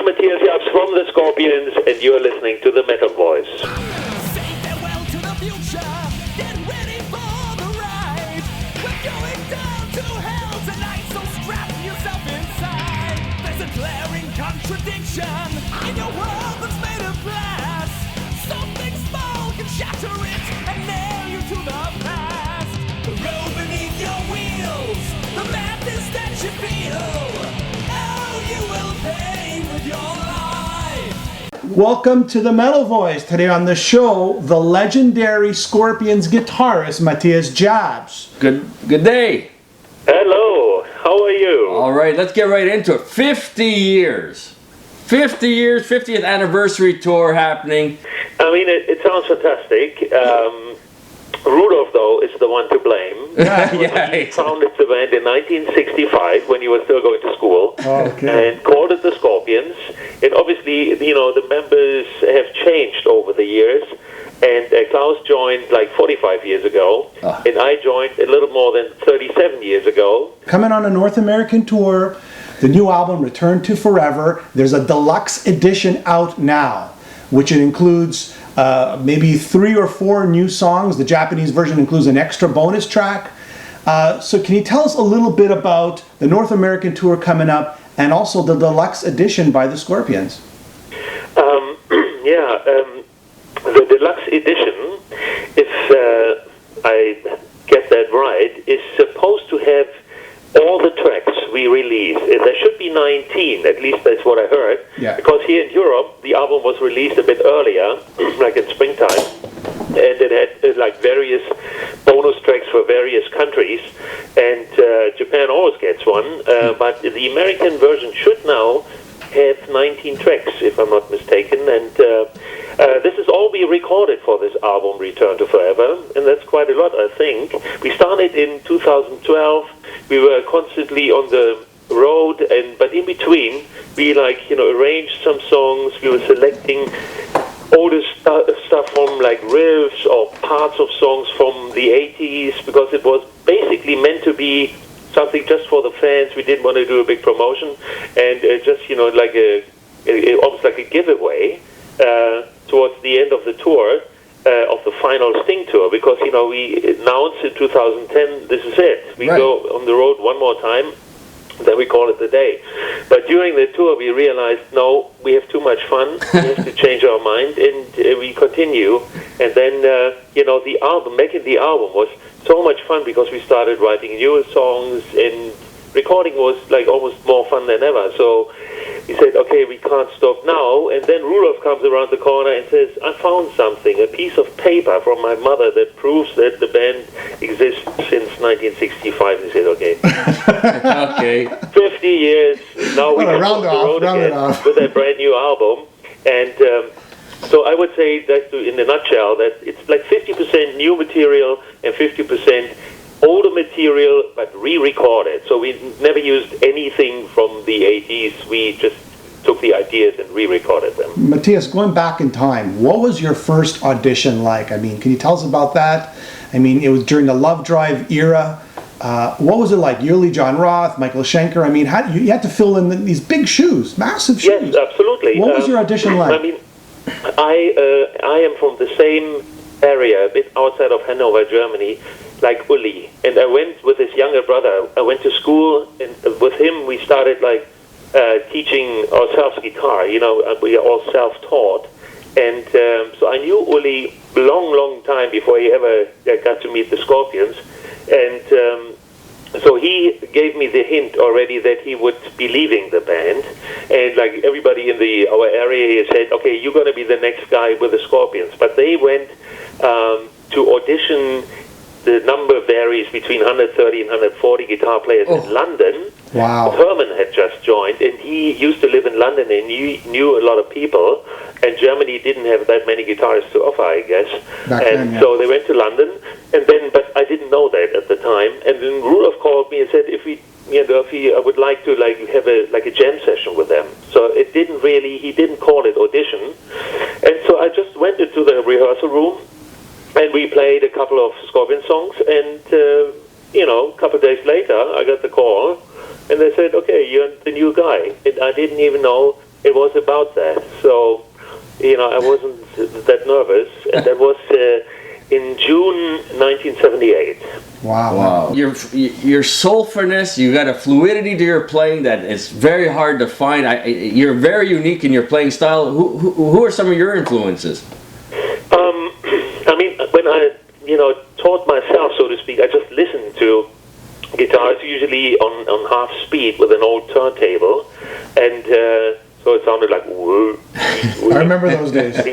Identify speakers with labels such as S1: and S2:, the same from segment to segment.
S1: Matthias Jabs from the Scorpions, and you're listening to the Metal Voice.
S2: Say farewell to the future, get ready for the ride. We're going down to hell tonight, so strap yourself inside. There's a glaring contradiction in your world that's made of glass. Something small can shatter it and nail you to the past. The road beneath your wheels, the madness that you feel. Oh, you will pay with your life.
S3: Welcome to the Metal Voice. Today on the show, the legendary Scorpions guitarist Matthias Jabs.
S4: Good day.
S1: Hello, how are you?
S4: All right, let's get right into it. 50 years. 50 years, 50th anniversary tour happening.
S1: I mean, it sounds fantastic. Rudolph, though, is the one to blame. He founded the band in 1965 when he was still going to school, and called it the Scorpions. And obviously, you know, the members have changed over the years. And Klaus joined like 45 years ago, and I joined a little more than 37 years ago.
S3: Coming on a North American tour, the new album, Return to Forever. There's a deluxe edition out now, which it includes maybe 3 or 4 new songs. The Japanese version includes an extra bonus track. So can you tell us a little bit about the North American tour coming up and also the deluxe edition by the Scorpions?
S1: The deluxe edition, if I get that right, is supposed to have all the tracks we released. There should be 19, at least that's what I heard.
S3: Yeah.
S1: Because here in Europe, the album was released a bit earlier, like in springtime, and it had like various bonus tracks for various countries, and Japan always gets one, but the American version should now have 19 tracks, if I'm not mistaken, and this is all we recorded for this album, Return to Forever, and that's quite a lot, I think. We started in 2012. We were constantly on the road, but in between, we arranged some songs. We were selecting older stuff from like riffs or parts of songs from the 80s, because it was basically meant to be something just for the fans. We didn't want to do a big promotion, and just almost like a giveaway towards the end of the tour, of the final Sting tour, because we announced in 2010 this is it. We go on the road one more time, then we call it the day. But during the tour we realized, no, we have too much fun. We have to change our mind, and we continue. And then the album, making the album was so much fun because we started writing newer songs, and recording was like almost more fun than ever. So we said, okay, we can't stop now. And then Rudolph comes around the corner and says, I found something, a piece of paper from my mother that proves that the band exists since 1965. He said, okay.
S4: Okay.
S1: 50 years, now we can on the road again with a brand new album. And so I would say that in a nutshell, that it's like 50% new material and 50% older material, but re-recorded. So we never used anything from the 80s. We just took the ideas and re-recorded them.
S3: Matthias, going back in time, what was your first audition like? I mean, can you tell us about that? I mean, it was during the Love Drive era. What was it like? Yearly John Roth, Michael Schenker. I mean, you had to fill in these big shoes, massive shoes.
S1: Yes, absolutely.
S3: What was your audition like?
S1: I mean, I am from the same area, a bit outside of Hanover, Germany, like Uli. And I went with his younger brother. I went to school, and with him we started teaching ourselves guitar. We are all self-taught. And so I knew Uli long time before he ever got to meet the Scorpions. And so he gave me the hint already that he would be leaving the band. And like everybody in our area, he said, okay, you're going to be the next guy with the Scorpions. But they went to audition. The number varies between 130 and 140 guitar players in London.
S3: Wow.
S1: Herman had just joined, and he used to live in London, and he knew a lot of people, and Germany didn't have that many guitarists to offer, I guess. So they went to London, but I didn't know that at the time. And then Rudolph called me and said I would like to have a jam session with them. So he didn't call it audition. And so I just went into the rehearsal room, and we played a couple of Scorpion songs, and a couple of days later, I got the call, and they said, okay, you're the new guy. And I didn't even know it was about that. So, I wasn't that nervous, and that was in June 1978.
S3: Wow.
S4: Your soulfulness, you got a fluidity to your playing that is very hard to find. You're very unique in your playing style. Who are some of your influences?
S1: I mean, when I, taught myself, so to speak, I just listened to guitars, usually on half speed with an old turntable, and so it sounded like woo.
S3: I remember those days.
S1: So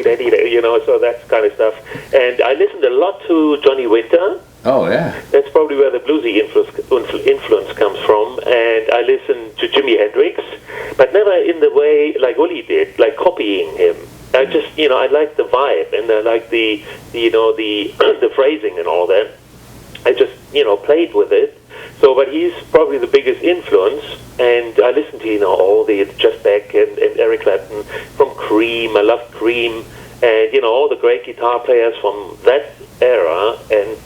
S1: that kind of stuff. And I listened a lot to Johnny Winter.
S4: Oh, yeah.
S1: That's probably where the bluesy influence comes from. And I listened to Jimi Hendrix, but never in the way like Uli did, like copying him. I just, I like the vibe, and I like the the phrasing and all that. I just, played with it. So, but he's probably the biggest influence, and I listen to, all the Jeff Beck and Eric Clapton from Cream. I love Cream, and, all the great guitar players from that era, and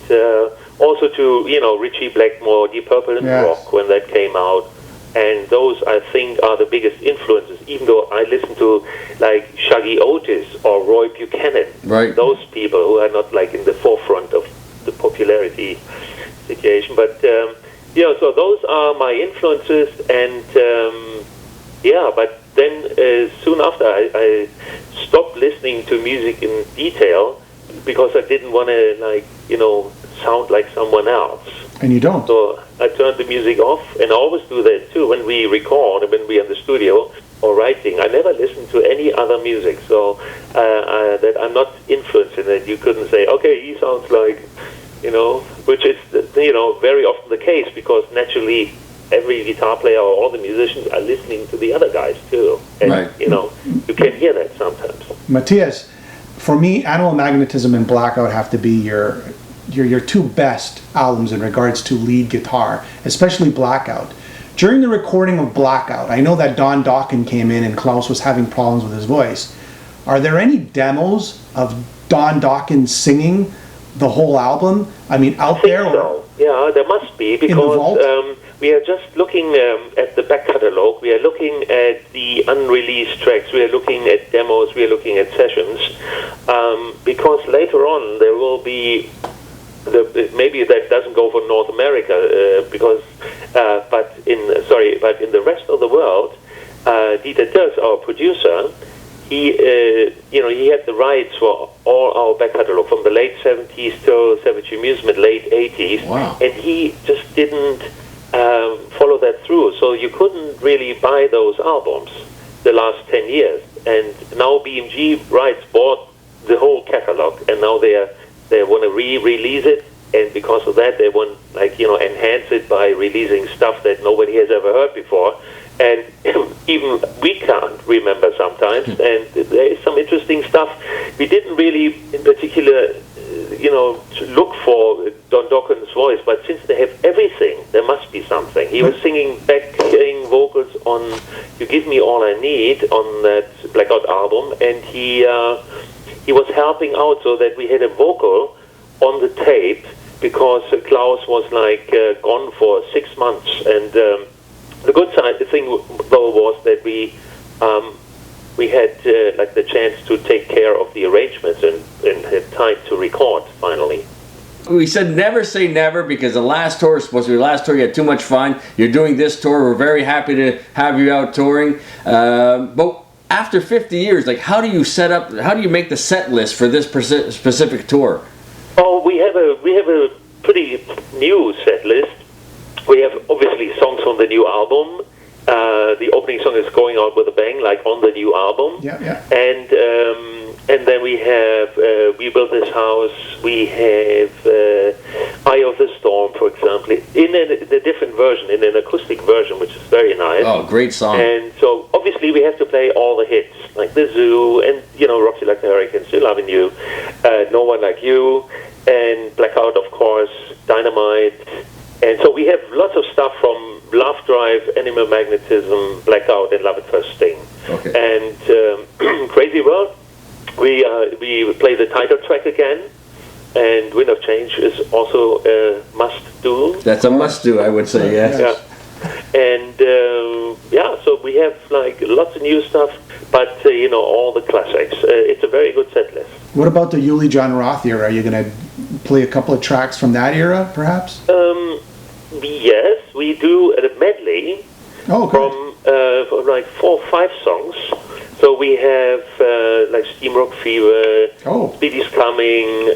S1: also to, Ritchie Blackmore, Deep Purple and rock when that came out. And those, I think, are the biggest influences, even though I listen to, like, Shaggy Otis or Roy Buchanan.
S4: Right.
S1: Those people who are not, like, in the forefront of the popularity situation. But, so those are my influences. And, but then soon after, I stopped listening to music in detail because I didn't want to, sound like someone else.
S3: And you don't.
S1: So I turned the music off, and I always do that too when we record and when we're in the studio or writing. I never listen to any other music, so that I'm not influenced in it. You couldn't say, okay, he sounds like, which is, very often the case, because naturally every guitar player or all the musicians are listening to the other guys too. And,
S4: right.
S1: You can hear that sometimes.
S3: Matthias, for me, Animal Magnetism and Blackout have to be your two best albums in regards to lead guitar, especially Blackout. During the recording of Blackout, I know that Don Dokken came in and Klaus was having problems with his voice. Are there any demos of Don Dokken singing the whole album? I mean, out there?
S1: So. Yeah, there must be, because we are just looking at the back catalog. We are looking at the unreleased tracks. We are looking at demos. We are looking at sessions, because later on there will be. Maybe that doesn't go for North America, but in the rest of the world, Dieter Dirks, our producer, he had the rights for all our back catalog from the late 70s till Savage Amusement, late 80s,
S4: wow.
S1: And he just didn't follow that through. So you couldn't really buy those albums the last 10 years. And now BMG Rights bought the whole catalog, and now they want to re-release it, and because of that, they want, enhance it by releasing stuff that nobody has ever heard before. And even we can't remember sometimes, and there is some interesting stuff. We didn't really, in particular, look for Don Dokken's voice, but since they have everything, there must be something. He was singing backing vocals on You Give Me All I Need on that Blackout album, and he was helping out so that we had a vocal on the tape, because Klaus was gone for 6 months. And the good thing though was that we had the chance to take care of the arrangements and had time to record finally.
S4: We said never say never, because the last tour was supposed to be the last tour. You had too much fun. You're doing this tour. We're very happy to have you out touring. But after 50 years, how do you make the set list for this specific tour?
S1: Oh, we have a pretty new set list. We have obviously songs from the new album. The opening song is Going Out with a Bang, on the new album.
S3: Yeah.
S1: And then we have We Built This House. We have Eye of the Storm, for example, in a different version, in an acoustic version, which is very nice.
S4: Oh, great song.
S1: And so obviously we have to play all the hits, like The Zoo, and Rock You Like the Hurricane, Still Loving You, No One Like You, and Blackout, of course, Dynamite. And so we have lots of stuff from Love Drive, Animal Magnetism, Blackout, and Love at First Sting.
S4: Okay.
S1: And Crazy World, we play the title track again, and Wind of Change is also a must-do.
S4: That's a must-do, I would say, yes.
S1: Yeah. And so we have like lots of new stuff, but all the classics. It's a very good set list.
S3: What about the Yuli John Roth era? Are you going to play a couple of tracks from that era, perhaps?
S1: Yes, we do a medley from like 4 or 5 songs. So we have like Steamrock Fever, Speedy's Coming,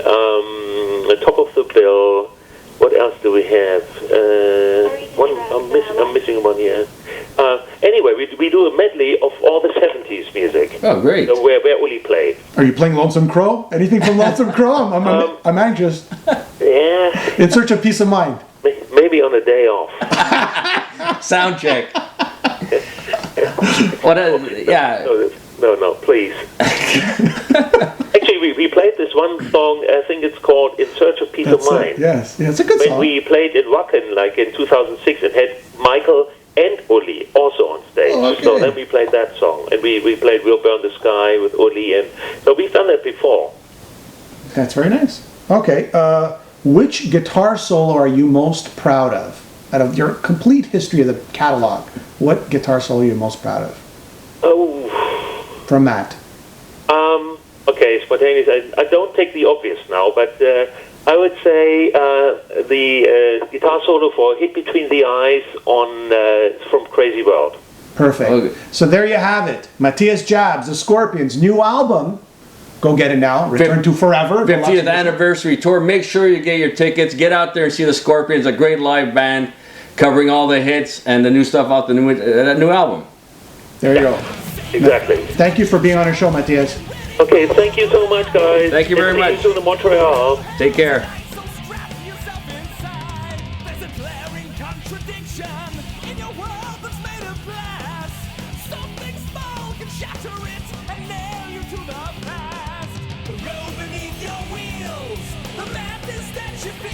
S1: Top of the Bill. What else do we have? I'm missing one here. Anyway, we do a medley of all the 70s music.
S4: Oh, great.
S1: So where Uli played.
S3: Are you playing Lonesome Crow? Anything from Lonesome Crow? I'm anxious.
S1: Yeah.
S3: In search of peace of mind.
S1: Maybe on a day off.
S4: Sound check.
S1: No, please. Actually, we played this one song, I think it's called In Search of Peace of Mind.
S3: Yes, it's a good song.
S1: When we played in Rockin, like in 2006, and had Michael and Uli also on stage.
S3: Oh, okay.
S1: So then we played that song, and we played We'll Burn the Sky with Uli, and so we've done that before.
S3: That's very nice. Okay, which guitar solo are you most proud of? Out of your complete history of the catalog, what guitar solo are you most proud of?
S1: Oh.
S3: From Matt.
S1: Okay, spontaneous. I don't take the obvious now, but I would say the guitar solo for Hit Between the Eyes on from Crazy World.
S3: Perfect. Okay. So there you have it. Matthias Jabs, the Scorpions' new album. Go get it now. Return to Forever.
S4: 50th anniversary tour. Make sure you get your tickets. Get out there and see the Scorpions, a great live band covering all the hits and the new stuff off the new album.
S3: There you go.
S1: Exactly.
S3: Thank you for being on our show, Matthias.
S1: Okay, thank you so much, guys.
S4: Thank you very much.
S1: See you soon in Montreal.
S4: Take care.
S2: Roll beneath your wheels, the madness that you feel.